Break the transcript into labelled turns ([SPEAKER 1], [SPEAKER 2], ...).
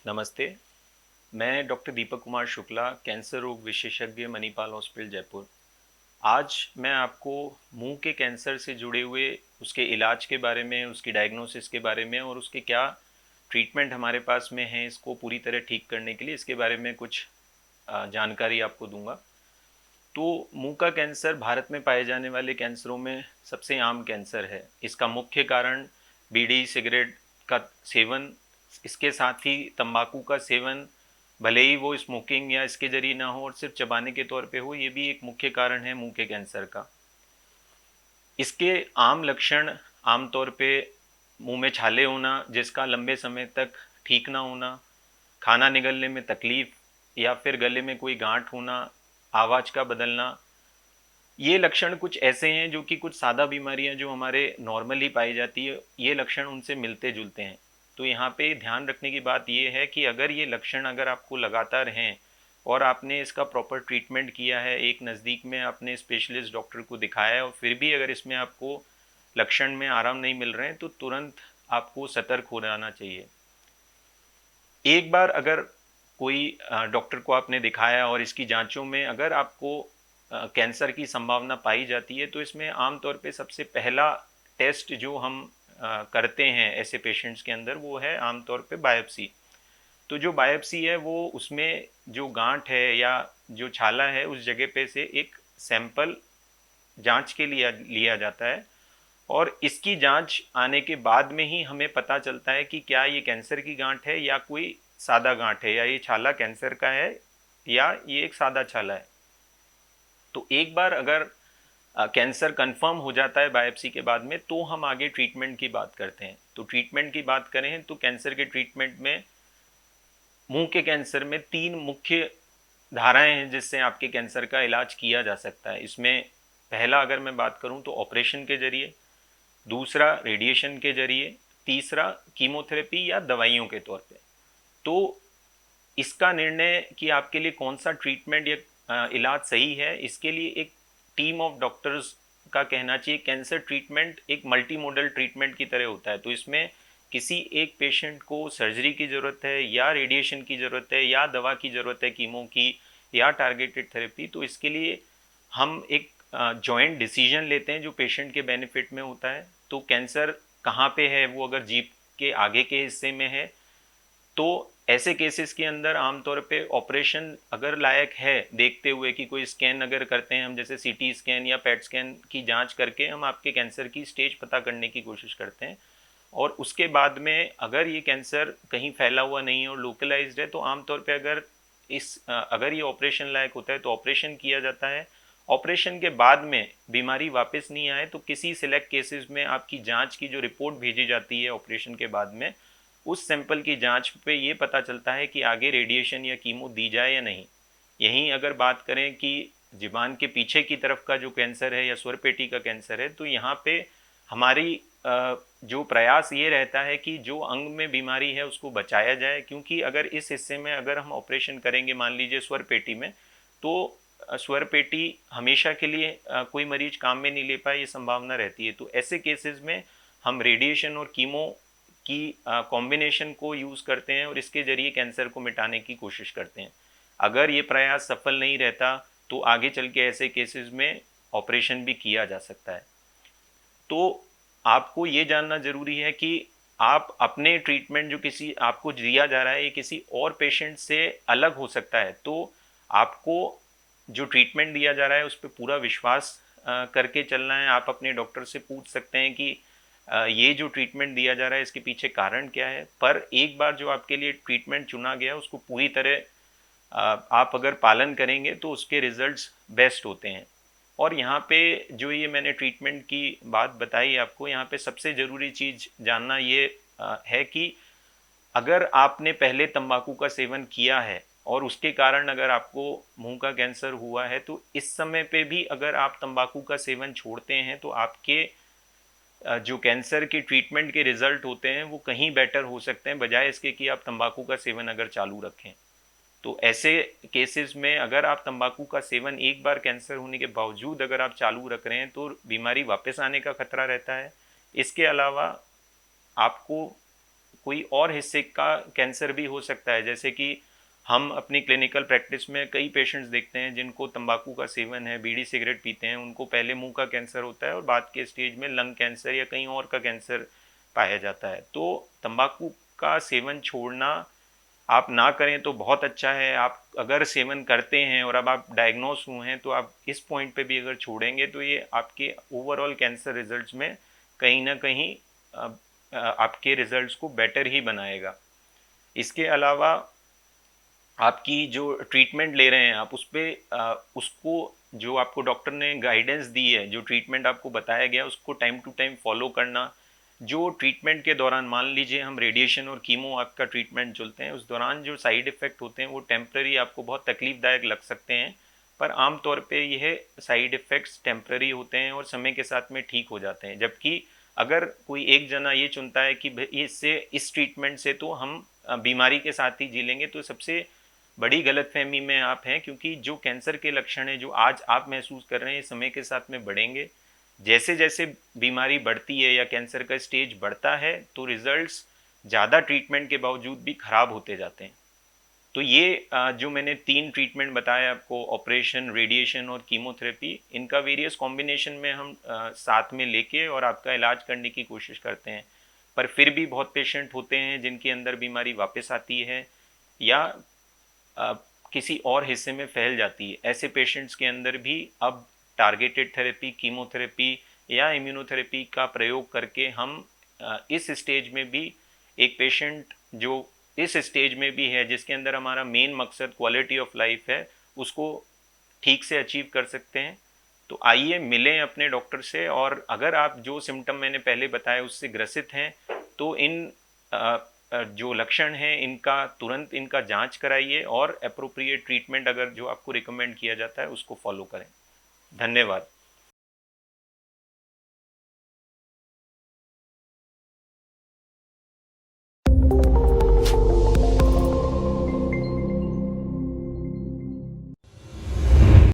[SPEAKER 1] नमस्ते। मैं doctor Deepak Kumar Shukla, cancer रोग विशेषज्ञ, मणिपाल हॉस्पिटल जयपुर। आज मैं आपको मुंह के कैंसर से जुड़े हुए उसके इलाज के बारे में, उसकी डायग्नोसिस के बारे में और उसके क्या ट्रीटमेंट हमारे पास में है इसको पूरी तरह ठीक करने के लिए, इसके बारे में कुछ जानकारी आपको दूंगा। तो मुंह का कैंसर भारत में पाए जाने वाले कैंसरों में सबसे आम कैंसर है। इसका मुख्य कारण बीड़ी सिगरेट का सेवन, इसके साथ ही तंबाकू का सेवन, भले ही वो स्मोकिंग या इसके जरिए ना हो और सिर्फ चबाने के तौर पे हो, ये भी एक मुख्य कारण है मुंह के कैंसर का। इसके आम लक्षण आमतौर पे मुंह में छाले होना जिसका लंबे समय तक ठीक ना होना, खाना निगलने में तकलीफ या फिर गले में कोई गांठ होना, आवाज़ का बदलना। ये लक्षण कुछ ऐसे हैं जो कि कुछ सादा बीमारियां जो हमारे नॉर्मली पाई जाती है, ये लक्षण उनसे मिलते जुलते हैं। तो यहाँ पे ध्यान रखने की बात ये है कि अगर ये लक्षण अगर आपको लगातार हैं और आपने इसका प्रॉपर ट्रीटमेंट किया है, एक नज़दीक में आपने स्पेशलिस्ट डॉक्टर को दिखाया है और फिर भी अगर इसमें आपको लक्षण में आराम नहीं मिल रहे हैं तो तुरंत आपको सतर्क हो जाना चाहिए। एक बार अगर कोई डॉक्टर को आपने दिखाया और इसकी जांचों में अगर आपको कैंसर की संभावना पाई जाती है तो इसमें आमतौर पे सबसे पहला टेस्ट जो हम करते हैं ऐसे पेशेंट्स के अंदर वो है आमतौर पे बायोप्सी। तो जो बायोप्सी है वो उसमें जो गांठ है या जो छाला है उस जगह पे से एक सैंपल जांच के लिए लिया जाता है और इसकी जांच आने के बाद में ही हमें पता चलता है कि क्या ये कैंसर की गांठ है या कोई सादा गांठ है, या ये छाला कैंसर का है या ये एक सादा छाला है। तो एक बार अगर कैंसर कंफर्म हो जाता है बायोप्सी के बाद में तो हम आगे ट्रीटमेंट की बात करते हैं। तो ट्रीटमेंट की बात करें तो कैंसर के ट्रीटमेंट में मुंह के कैंसर में तीन मुख्य धाराएं हैं जिससे आपके कैंसर का इलाज किया जा सकता है। इसमें पहला अगर मैं बात करूं तो ऑपरेशन के जरिए, दूसरा रेडिएशन के जरिए, तीसरा कीमोथेरेपी या दवाइयों के तौर पे। तो इसका निर्णय कि आपके लिए कौन सा ट्रीटमेंट या इलाज सही है, इसके लिए एक टीम ऑफ डॉक्टर्स का कहना चाहिए कैंसर ट्रीटमेंट एक मल्टी मॉडल ट्रीटमेंट की तरह होता है। तो इसमें किसी एक पेशेंट को सर्जरी की ज़रूरत है या रेडिएशन की ज़रूरत है या दवा की ज़रूरत है, कीमो की या टारगेटेड थेरेपी, तो इसके लिए हम एक जॉइंट डिसीजन लेते हैं जो पेशेंट के बेनिफिट में होता है। तो कैंसर कहाँ पे है, वो अगर जीभ के आगे के हिस्से में है तो ऐसे केसेस के अंदर आमतौर पे ऑपरेशन अगर लायक है, देखते हुए कि कोई स्कैन अगर करते हैं हम, जैसे सीटी स्कैन या पेट स्कैन की जांच करके हम आपके कैंसर की स्टेज पता करने की कोशिश करते हैं। और उसके बाद में अगर ये कैंसर कहीं फैला हुआ नहीं है और लोकलाइज्ड है तो आमतौर पे अगर ये ऑपरेशन लायक होता है तो ऑपरेशन किया जाता है। ऑपरेशन के बाद में बीमारी वापस नहीं आए तो किसी सिलेक्ट केसेस में आपकी जांच की जो रिपोर्ट भेजी जाती है ऑपरेशन के बाद में, उस सैंपल की जांच पे ये पता चलता है कि आगे रेडिएशन या कीमो दी जाए या नहीं। यहीं अगर बात करें कि जीवान के पीछे की तरफ का जो कैंसर है या स्वरपेटी का कैंसर है, तो यहाँ पे हमारी जो प्रयास ये रहता है कि जो अंग में बीमारी है उसको बचाया जाए, क्योंकि अगर इस हिस्से में अगर हम ऑपरेशन करेंगे, मान लीजिए स्वरपेटी में, तो स्वरपेटी हमेशा के लिए कोई मरीज काम में नहीं ले पाए, ये संभावना रहती है। तो ऐसे केसेस में हम रेडिएशन और कीमो की कॉम्बिनेशन को यूज़ करते हैं और इसके जरिए कैंसर को मिटाने की कोशिश करते हैं। अगर ये प्रयास सफल नहीं रहता तो आगे चल के ऐसे केसेस में ऑपरेशन भी किया जा सकता है। तो आपको ये जानना ज़रूरी है कि आप अपने ट्रीटमेंट जो किसी आपको दिया जा रहा है ये किसी और पेशेंट से अलग हो सकता है। तो आपको जो ट्रीटमेंट दिया जा रहा है उस पर पूरा विश्वास करके चलना है। आप अपने डॉक्टर से पूछ सकते हैं कि ये जो ट्रीटमेंट दिया जा रहा है इसके पीछे कारण क्या है, पर एक बार जो आपके लिए ट्रीटमेंट चुना गया उसको पूरी तरह आप अगर पालन करेंगे तो उसके रिजल्ट्स बेस्ट होते हैं। और यहाँ पे जो ये मैंने ट्रीटमेंट की बात बताई आपको, यहाँ पे सबसे ज़रूरी चीज़ जानना ये है कि अगर आपने पहले तंबाकू का सेवन किया है और उसके कारण अगर आपको मुंह का कैंसर हुआ है तो इस समय पे भी अगर आप तंबाकू का सेवन छोड़ते हैं तो आपके जो कैंसर के ट्रीटमेंट के रिजल्ट होते हैं वो कहीं बेटर हो सकते हैं, बजाय इसके कि आप तंबाकू का सेवन अगर चालू रखें। तो ऐसे केसेस में अगर आप तंबाकू का सेवन एक बार कैंसर होने के बावजूद अगर आप चालू रख रहे हैं तो बीमारी वापस आने का खतरा रहता है। इसके अलावा आपको कोई और हिस्से का कैंसर भी हो सकता है। जैसे कि हम अपनी क्लिनिकल प्रैक्टिस में कई पेशेंट्स देखते हैं जिनको तंबाकू का सेवन है, बीड़ी सिगरेट पीते हैं, उनको पहले मुंह का कैंसर होता है और बाद के स्टेज में लंग कैंसर या कहीं और का कैंसर पाया जाता है। तो तंबाकू का सेवन छोड़ना आप ना करें तो बहुत अच्छा है। आप अगर सेवन करते हैं और अब आप डायग्नोस हुए हैं तो आप इस पॉइंट पे भी अगर छोड़ेंगे तो ये आपके ओवरऑल कैंसर रिजल्ट्स में कहीं ना कहीं आपके रिजल्ट्स को बेटर ही बनाएगा। इसके अलावा आपकी जो ट्रीटमेंट ले रहे हैं आप उस पर उसको, जो आपको डॉक्टर ने गाइडेंस दी है, जो ट्रीटमेंट आपको बताया गया उसको टाइम टू टाइम फॉलो करना। जो ट्रीटमेंट के दौरान मान लीजिए हम रेडिएशन और कीमो आपका ट्रीटमेंट चलते हैं, उस दौरान जो साइड इफ़ेक्ट होते हैं वो टेम्प्ररी आपको बहुत तकलीफदायक लग सकते हैं, पर आमतौर पे यह साइड इफ़ेक्ट्स टेम्प्ररी होते हैं और समय के साथ में ठीक हो जाते हैं। जबकि अगर कोई एक जना ये चुनता है कि इससे इस ट्रीटमेंट से तो हम बीमारी के साथ ही जी लेंगे, तो सबसे बड़ी गलतफहमी में आप हैं, क्योंकि जो कैंसर के लक्षण हैं जो आज आप महसूस कर रहे हैं समय के साथ में बढ़ेंगे। जैसे जैसे बीमारी बढ़ती है या कैंसर का स्टेज बढ़ता है तो रिजल्ट्स ज़्यादा ट्रीटमेंट के बावजूद भी खराब होते जाते हैं। तो ये जो मैंने 3 ट्रीटमेंट बताए आपको, ऑपरेशन, रेडिएशन और कीमोथेरेपी, इनका वेरियस कॉम्बिनेशन में हम साथ में लेके और आपका इलाज करने की कोशिश करते हैं। पर फिर भी बहुत पेशेंट होते हैं जिनके अंदर बीमारी वापस आती है या अ, किसी और हिस्से में फैल जाती है। ऐसे पेशेंट्स के अंदर भी अब टारगेटेड थेरेपी, कीमोथेरेपी या इम्यूनोथेरेपी का प्रयोग करके हम इस स्टेज में भी एक पेशेंट जो इस स्टेज में भी है जिसके अंदर हमारा मेन मकसद क्वालिटी ऑफ लाइफ है, उसको ठीक से अचीव कर सकते हैं। तो आइए मिलें अपने डॉक्टर से, और अगर आप जो सिम्टम मैंने पहले बताए उससे ग्रसित हैं तो इन जो लक्षण हैं इनका तुरंत इनका जांच कराइए और अप्रोप्रिएट ट्रीटमेंट अगर जो आपको रिकमेंड किया जाता है उसको फॉलो करें। धन्यवाद।